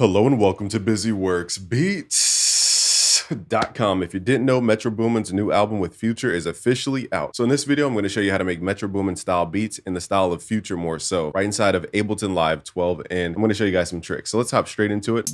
Hello and welcome to BusyWorksBeats.com. If you didn't know, Metro Boomin's new album with Future is officially out. So in this video, I'm going to show you how to make Metro Boomin style beats in the style of Future more so, right inside of Ableton Live 12, and I'm going to show you guys some tricks. So let's hop straight into it.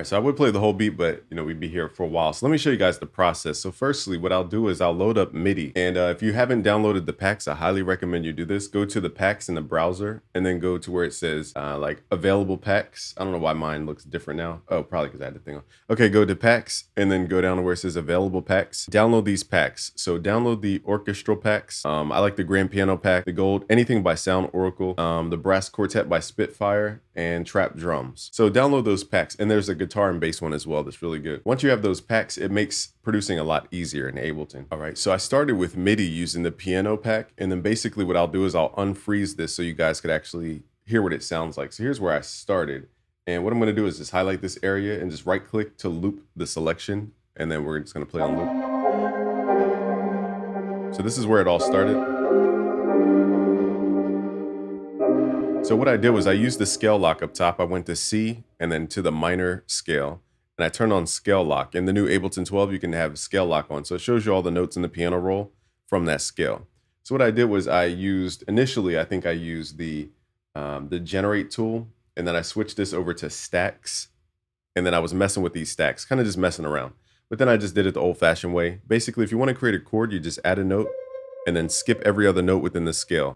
So I would play the whole beat, but we'd be here for a while. So let me show you guys the process. So firstly, what I'll do is I'll load up MIDI. And if you haven't downloaded the packs, I highly recommend you do this. Go to the packs in the browser and then go to where it says like available packs. I don't know why mine looks different now. Oh, probably because I had the thing on. Okay, go to packs and then go down to where it says available packs. Download these packs. So download the orchestral packs. I like the grand piano pack, the gold, anything by Sound Oracle, the brass quartet by Spitfire, and trap drums. So download those packs, and there's a guitar and bass one as well that's really good. Once you have those packs, it makes producing a lot easier in Ableton. All right, so I started with MIDI using the piano pack, and then basically what I'll do is I'll unfreeze this so you guys could actually hear what it sounds like. So here's where I started, and what I'm gonna do is just highlight this area and just right click to loop the selection, and then we're just gonna play on loop. So this is where it all started. So what I did was I used the scale lock up top. I went to C and then to the minor scale, and I turned on scale lock. In the new Ableton 12, you can have scale lock on. So it shows you all the notes in the piano roll from that scale. So what I did was initially, I think I used the generate tool, and then I switched this over to stacks. And then I was messing with these stacks, kind of just messing around. But then I just did it the old fashioned way. Basically, if you want to create a chord, you just add a note and then skip every other note within the scale.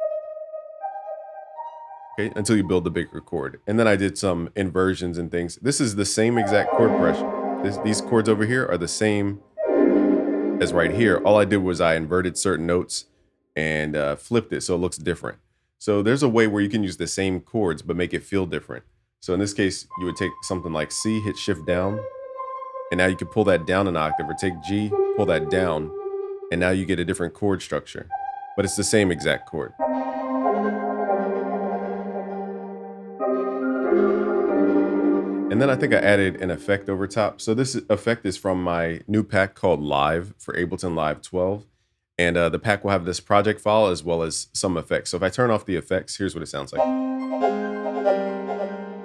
Okay, until you build the bigger chord. And then I did some inversions and things. This is the same exact chord progression. These chords over here are the same as right here. All I did was I inverted certain notes and flipped it so it looks different. So there's a way where you can use the same chords but make it feel different. So in this case, you would take something like C, hit shift down, and now you can pull that down an octave, or take G, pull that down, and now you get a different chord structure. But it's the same exact chord. And then I think I added an effect over top. So this effect is from my new pack called Live for Ableton Live 12. And the pack will have this project file as well as some effects. So if I turn off the effects, here's what it sounds like.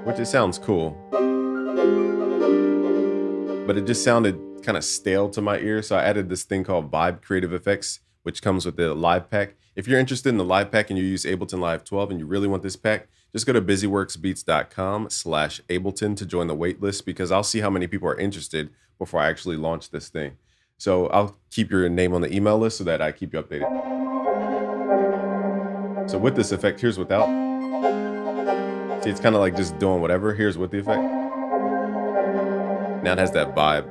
Which it sounds cool. But it just sounded kind of stale to my ear. So I added this thing called Vibe Creative Effects, which comes with the Live pack. If you're interested in the Live pack and you use Ableton Live 12 and you really want this pack, just go to BusyWorksBeats.com/Ableton to join the waitlist, because I'll see how many people are interested before I actually launch this thing. So I'll keep your name on the email list so that I keep you updated. So with this effect, here's without. See, it's kind of like just doing whatever. Here's with the effect. Now it has that vibe.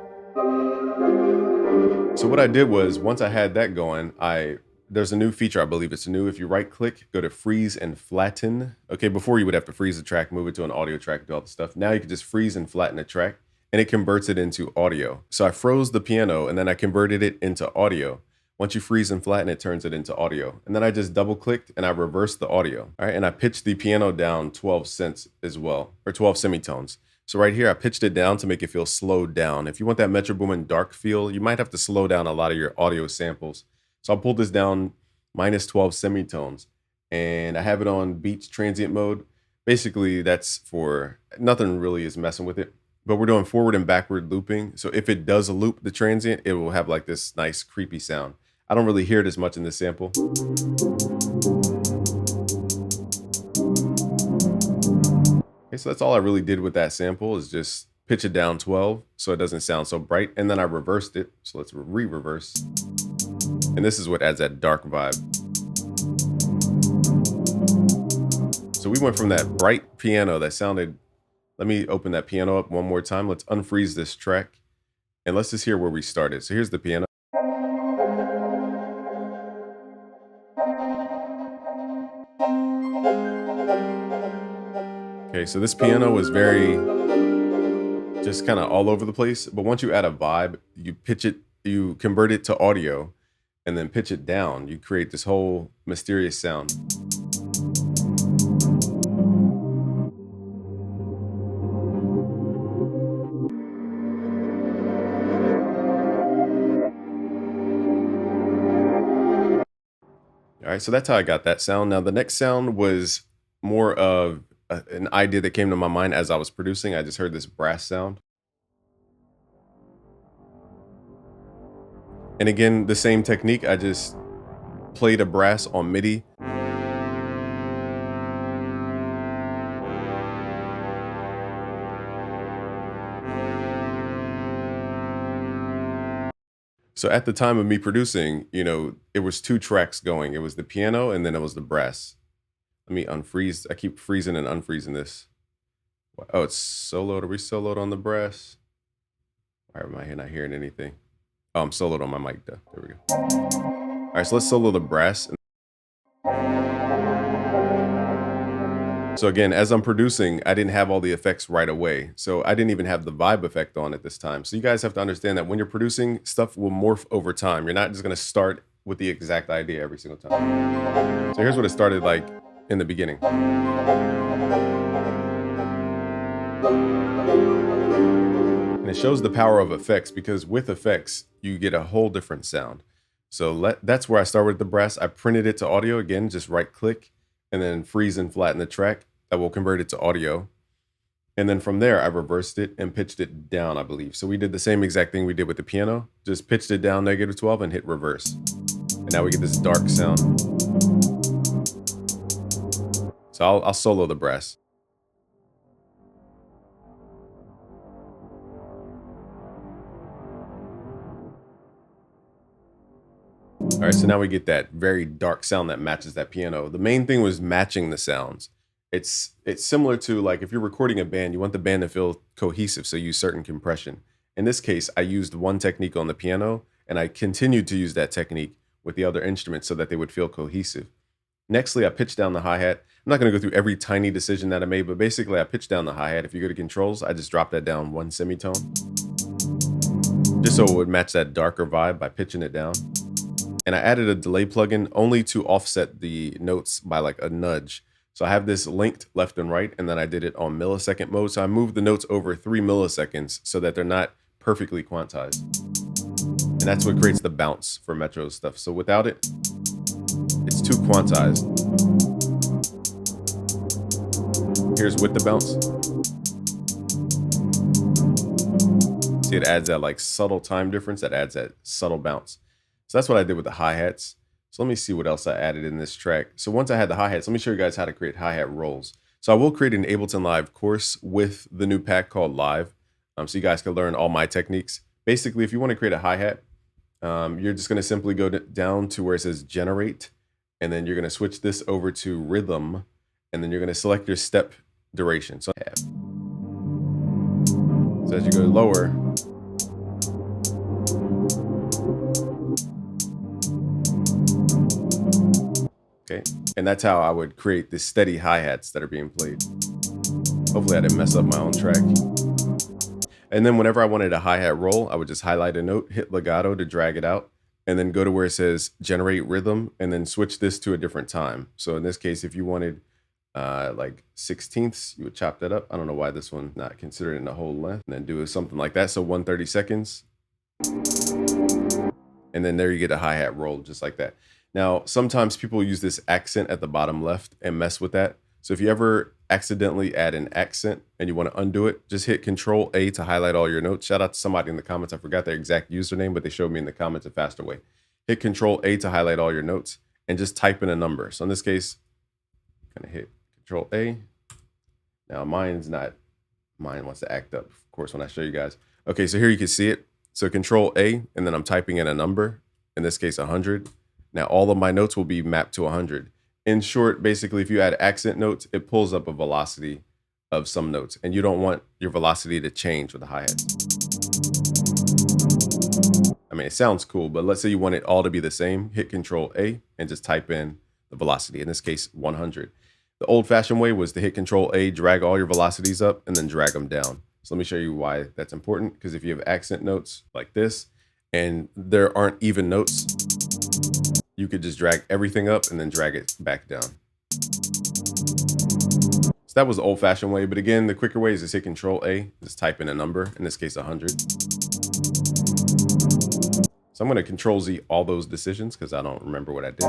So what I did was, once I had that going, I there's a new feature, I believe it's new. If you right click, go to freeze and flatten. Okay, before you would have to freeze the track, move it to an audio track, do all the stuff. Now you can just freeze and flatten the track and it converts it into audio. So I froze the piano and then I converted it into audio. Once you freeze and flatten, it turns it into audio. And then I just double clicked and I reversed the audio. All right, and I pitched the piano down 12 cents as well, or 12 semitones. So right here, I pitched it down to make it feel slowed down. If you want that Metro Boomin dark feel, you might have to slow down a lot of your audio samples. So I'll pull this down minus 12 semitones and I have it on Beats transient mode. Basically, that's for nothing really is messing with it, but we're doing forward and backward looping. So if it does loop the transient, it will have like this nice creepy sound. I don't really hear it as much in this sample. Okay, so that's all I really did with that sample is just pitch it down 12 so it doesn't sound so bright. And then I reversed it. So let's re-reverse. And this is what adds that dark vibe. So we went from that bright piano that sounded, let me open that piano up one more time. Let's unfreeze this track and let's just hear where we started. So here's the piano. Okay, so this piano was very, just kind of all over the place. But once you add a vibe, you pitch it, you convert it to audio and then pitch it down. You create this whole mysterious sound. All right, so that's how I got that sound. Now the next sound was more of an idea that came to my mind as I was producing. I just heard this brass sound. And again, the same technique, I just played a brass on MIDI. So at the time of me producing, you know, it was two tracks going. It was the piano and then it was the brass. Let me unfreeze. I keep freezing and unfreezing this. Oh, it's soloed. Are we soloed on the brass? Why am I not hearing anything? Oh, I'm soloed on my mic though. There we go. All right, so let's solo the brass. So again, as I'm producing, I didn't have all the effects right away. So I didn't even have the vibe effect on at this time. So you guys have to understand that when you're producing, stuff will morph over time. You're not just gonna start with the exact idea every single time. So here's what it started like in the beginning. And it shows the power of effects because with effects, you get a whole different sound. So that's where I started with the brass. I printed it to audio again, just right click and then freeze and flatten the track. That will convert it to audio. And then from there, I reversed it and pitched it down, I believe. So we did the same exact thing we did with the piano, just pitched it down -12 and hit reverse. And now we get this dark sound. So I'll solo the brass. All right, so now we get that very dark sound that matches that piano. The main thing was matching the sounds. It's similar to like if you're recording a band, you want the band to feel cohesive, so use certain compression. In this case, I used one technique on the piano and I continued to use that technique with the other instruments so that they would feel cohesive. Nextly, I pitched down the hi-hat. I'm not gonna go through every tiny decision that I made, but basically I pitched down the hi-hat. If you go to controls, I just dropped that down one semitone, just so it would match that darker vibe by pitching it down. And I added a delay plugin only to offset the notes by like a nudge. So I have this linked left and right, and then I did it on millisecond mode. So I moved the notes over 3 milliseconds so that they're not perfectly quantized. And that's what creates the bounce for Metro stuff. So without it, it's too quantized. Here's with the bounce. See, it adds that like subtle time difference that adds that subtle bounce. So that's what I did with the hi-hats. So let me see what else I added in this track. So once I had the hi-hats, let me show you guys how to create hi-hat rolls. So I will create an Ableton Live course with the new pack called Live. So you guys can learn all my techniques. Basically, if you want to create a hi-hat, you're just going to simply go down to where it says generate, and then you're going to switch this over to rhythm, and then you're going to select your step duration. So as you go lower, Okay, and that's how I would create the steady hi-hats that are being played. Hopefully I didn't mess up my own track. And then whenever I wanted a hi-hat roll, I would just highlight a note, hit legato to drag it out, and then go to where it says generate rhythm, and then switch this to a different time. So in this case, if you wanted like 16ths, you would chop that up. I don't know why this one's not considered in the whole length, and then do something like that. So 130 seconds. And then there you get a hi-hat roll just like that. Now, sometimes people use this accent at the bottom left and mess with that. So if you ever accidentally add an accent and you want to undo it, just hit Control A to highlight all your notes. Shout out to somebody in the comments. I forgot their exact username, but they showed me in the comments a faster way. Hit Control A to highlight all your notes and just type in a number. So in this case, kind of hit Control A. Now mine wants to act up, of course, when I show you guys. Okay, so here you can see it. So Control A, and then I'm typing in a number, in this case 100. Now all of my notes will be mapped to 100. In short, basically, if you add accent notes, it pulls up a velocity of some notes, and you don't want your velocity to change with the hi-hats. I mean, it sounds cool, but let's say you want it all to be the same. Hit Control A and just type in the velocity, in this case 100. The old-fashioned way was to hit Control A, drag all your velocities up, and then drag them down. So let me show you why that's important, because if you have accent notes like this, and there aren't even notes, you could just drag everything up and then drag it back down. So that was the old-fashioned way, but again, the quicker way is just hit Control A, just type in a number, in this case 100. So I'm going to Control Z all those decisions because I don't remember what I did.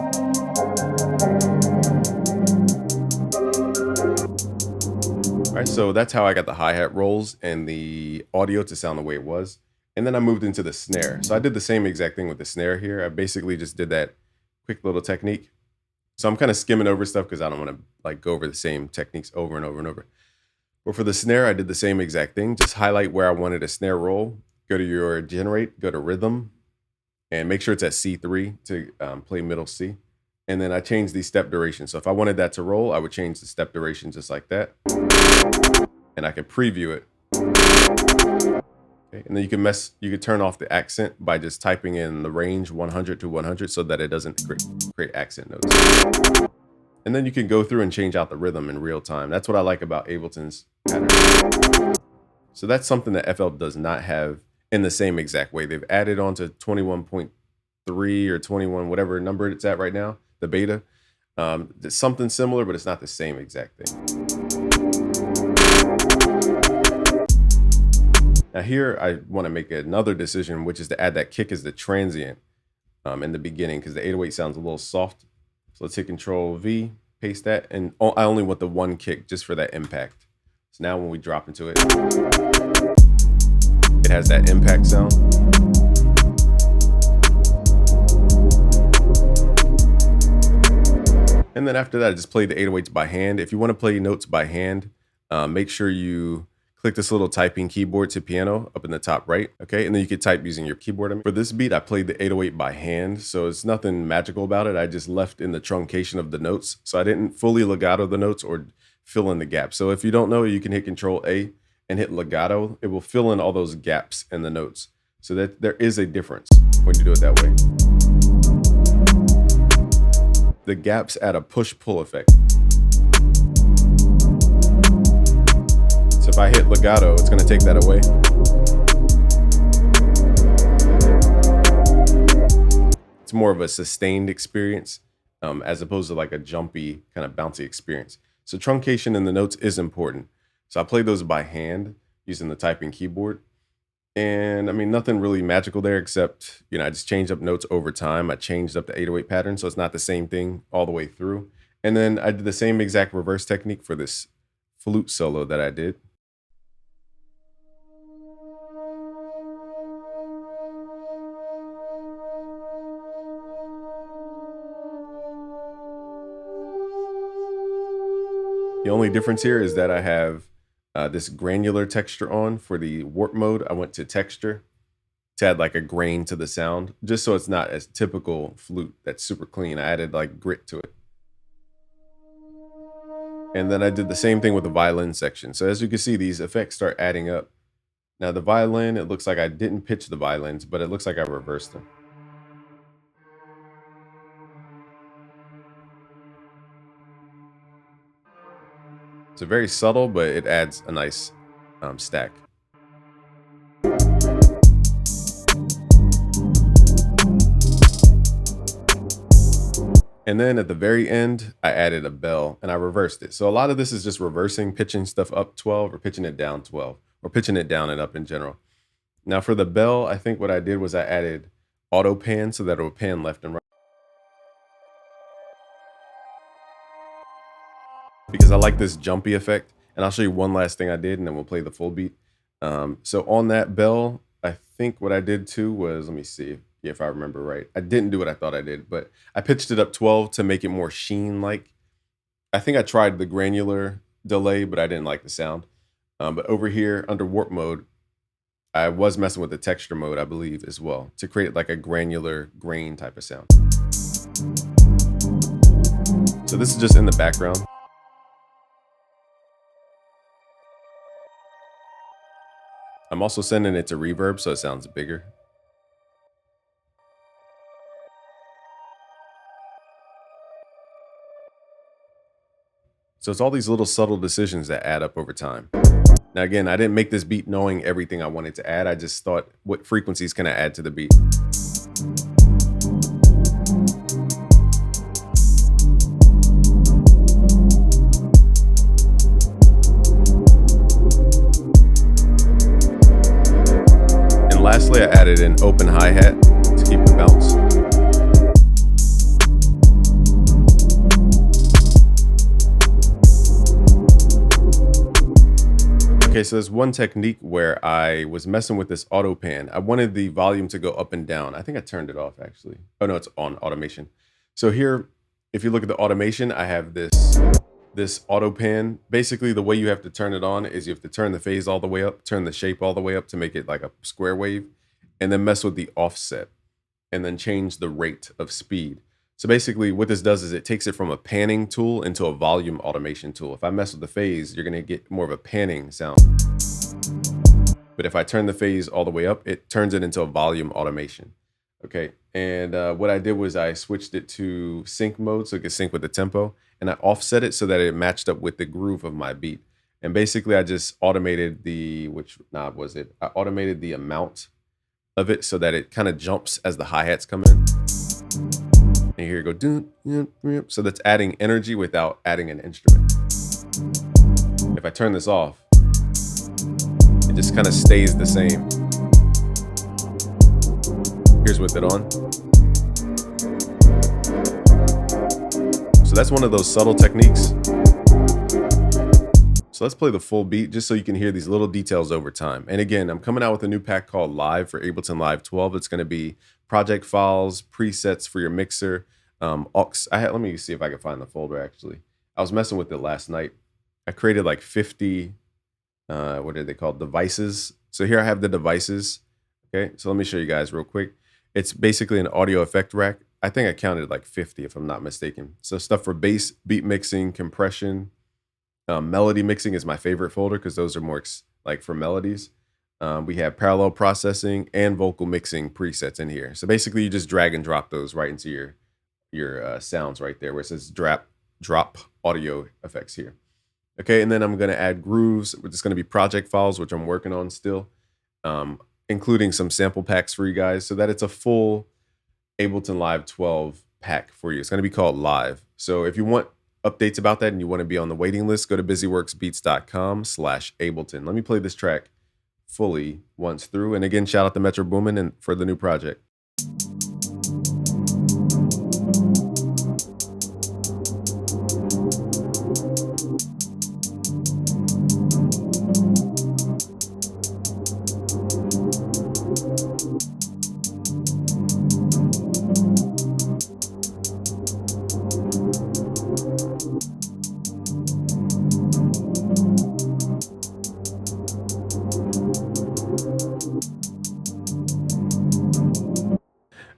All right, so that's how I got the hi-hat rolls and the audio to sound the way it was. And then I moved into the snare. So I did the same exact thing with the snare here. I basically just did that quick little technique. So I'm kind of skimming over stuff because I don't want to like go over the same techniques over and over and over. But for the snare, I did the same exact thing. Just highlight where I wanted a snare roll. Go to your generate, go to rhythm, and make sure it's at C3 to play middle C. And then I changed the step duration. So if I wanted that to roll, I would change the step duration just like that. And I can preview it. Okay. And then you can turn off the accent by just typing in the range 100 to 100 so that it doesn't create accent notes. And then you can go through and change out the rhythm in real time. That's what I like about Ableton's pattern. So that's something that FL does not have in the same exact way. They've added on to 21.3 or 21, whatever number it's at right now, the beta. It's something similar, but it's not the same exact thing. Now here, I want to make another decision, which is to add that kick as the transient in the beginning, because the 808 sounds a little soft. So let's hit Control V, paste that, and I only want the one kick just for that impact. So now when we drop into it, it has that impact sound. And then after that, I just play the 808s by hand. If you want to play notes by hand, make sure you click this little typing keyboard to piano up in the top right, okay? And then you can type using your keyboard. For this beat, I played the 808 by hand, so it's nothing magical about it. I just left in the truncation of the notes, so I didn't fully legato the notes or fill in the gaps. So if you don't know, you can hit Control A and hit legato. It will fill in all those gaps in the notes, so that there is a difference when you do it that way. The gaps add a push-pull effect. So if I hit legato, it's going to take that away. It's more of a sustained experience as opposed to like a jumpy, kind of bouncy experience. So truncation in the notes is important. So I play those by hand using the typing keyboard. And I mean, nothing really magical there except, I just changed up notes over time. I changed up the 808 pattern, so it's not the same thing all the way through. And then I did the same exact reverse technique for this flute solo that I did. The only difference here is that I have this granular texture on for the warp mode. I went to texture to add like a grain to the sound, just so it's not as typical flute that's super clean. I added like grit to it. And then I did the same thing with the violin section. So as you can see, these effects start adding up. Now the violin, it looks like I didn't pitch the violins, but it looks like I reversed them. So very subtle, but it adds a nice stack. And then at the very end, I added a bell and I reversed it. So a lot of this is just reversing, pitching stuff up 12 or pitching it down 12 or pitching it down and up in general. Now for the bell, I think what I did was I added auto pan so that it will pan left and right. Because I like this jumpy effect. And I'll show you one last thing I did and then we'll play the full beat. So on that bell, I think what I did too was, let me see if I remember right. I didn't do what I thought I did, but I pitched it up 12 to make it more sheen-like. I think I tried the granular delay, but I didn't like the sound. But over here under warp mode, I was messing with the texture mode, I believe, as well, to create like a granular grain type of sound. So this is just in the background. I'm also sending it to reverb so it sounds bigger. So it's all these little subtle decisions that add up over time. Now, again, I didn't make this beat knowing everything I wanted to add. I just thought, what frequencies can I add to the beat? And lastly, I added an open hi-hat to keep the bounce. Okay, so there's one technique where I was messing with this auto pan. I wanted the volume to go up and down. I think I turned it off actually. Oh no, it's on automation. So here, if you look at the automation, I have this auto pan. Basically, the way you have to turn it on is you have to turn the phase all the way up, turn the shape all the way up to make it like a square wave, and then mess with the offset, and then change the rate of speed. So basically what this does is it takes it from a panning tool into a volume automation tool. If I mess with the phase, you're gonna get more of a panning sound. But if I turn the phase all the way up, it turns it into a volume automation. Okay, and what I did was I switched it to sync mode so it could sync with the tempo, and I offset it so that it matched up with the groove of my beat. And basically I just automated the, which knob was it? I automated the amount of it so that it kind of jumps as the hi-hats come in. And here you go. So that's adding energy without adding an instrument. If I turn this off, it just kind of stays the same. Here's with it on. So that's one of those subtle techniques. So let's play the full beat just so you can hear these little details over time. And again, I'm coming out with a new pack called Live for Ableton Live 12. It's going to be project files, presets for your mixer, aux. Let me see if I can find the folder actually. I was messing with it last night. I created like 50, what are they called? Devices. So here I have the devices. Okay, so let me show you guys real quick. It's basically an audio effect rack. I think I counted like 50 if I'm not mistaken. So stuff for bass, beat mixing, compression, melody mixing is my favorite folder because those are more like for melodies. We have parallel processing and vocal mixing presets in here. So basically you just drag and drop those right into your sounds right there where it says drop audio effects here. Okay, and then I'm gonna add grooves, which is gonna be project files, which I'm working on still, including some sample packs for you guys so that it's a full Ableton Live 12 pack for you. It's gonna be called Live. So if you want updates about that and you wanna be on the waiting list, go to busyworksbeats.com/Ableton. Let me play this track fully once through. And again, shout out to Metro Boomin and for the new project.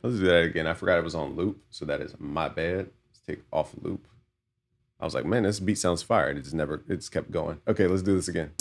Let's do that again. I forgot it was on loop, so that is my bad. Let's take off loop. I was like, man, this beat sounds fire. It just kept going. Okay, let's do this again.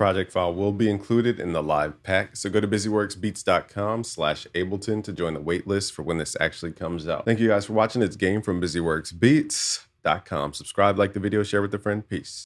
project file will be included in the live pack. So go to busyworksbeats.com/Ableton to join the waitlist for when this actually comes out. Thank you guys for watching. It's Game from busyworksbeats.com. Subscribe, like the video, share with a friend. Peace.